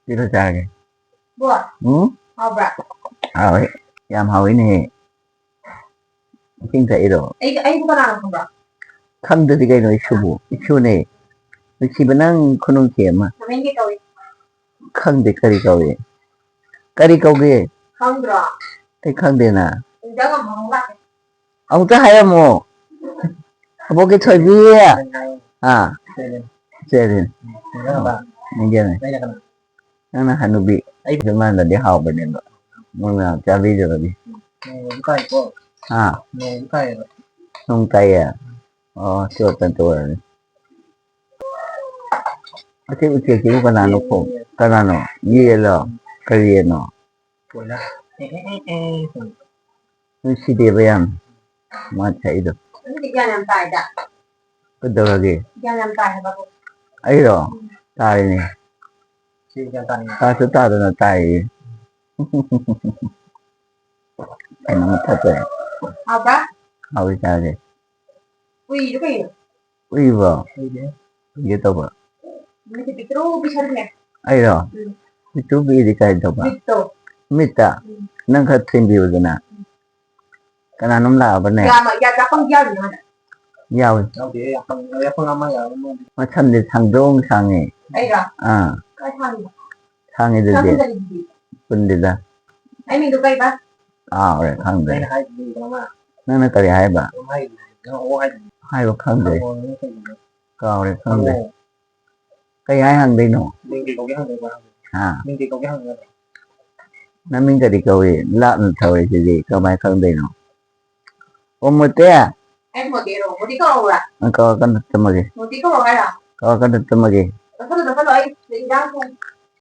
Đi đâu ra kìa. Bùa, Ừ? hào bạc. Hỏi. Yam hỏi nè. Kinh tế rồi. Ấy cũng có nào không bạc? Khăn được thì cái nói chú. Chú nè. Nó chỉ bên năng khôn kiếm mà. Mình cái câu Khăn được cái câu gì. Cái câu gì. không bạc. Cái khăn được nè. Mình chắc là không bạc. Ông ta hay mà. Bố cái thời bia. À. Chơi đi. Nhìn kia này. Nó là hành bị. Chúng ta là đi học bên này rồi. Muốn là cha đi rồi đi. À. Không tay à. Chưa tận tuổi rồi. Thế cái chỉ có nào nó khổ. Cái nào nó. Gì là. Cái gì nó. Nó chỉ đi về ăn. Mà chạy được. Cái gia làm tài đã. Cái đâu là gì. Gia làm tài hả bác? Ấy rồi. Tài này. Ta sẽ ta là tài. Anh nó thật rồi. Hào bạc. Hào cái cha gì. Uy itu kayak Uy vào. Gitu ba. ini itu bisa nih. Ấy rồi. Itu bị gì cái đâu ba. Itu. Mita. Nang khát thêm biểu rồi nè. Cái nào nó là bên này. Ya mà ya dapat ya nih mana? Giao. Mà thân thì thằng rong sang ấy. Ấy rồi. À. Cái thằng. Sang ấy được Thằng gì. cái gì? Bên đi ra. Ấy mình được cái ba. À rồi khăn đấy. Nó cái hai ba. Hai ba khăn đấy. Cao đấy khăn đấy. Cái hai hàng đấy nó. À. Nó mình cái đi câu gì. Lợn thời gì câu mai khăn đấy nó. Ôm một té à. Em một tí rồi, một tí câu rồi. Có cái tâm gì. Một tí câu rồi hay là? Có cái tâm gì. Nó có được cái lợi gì đang không?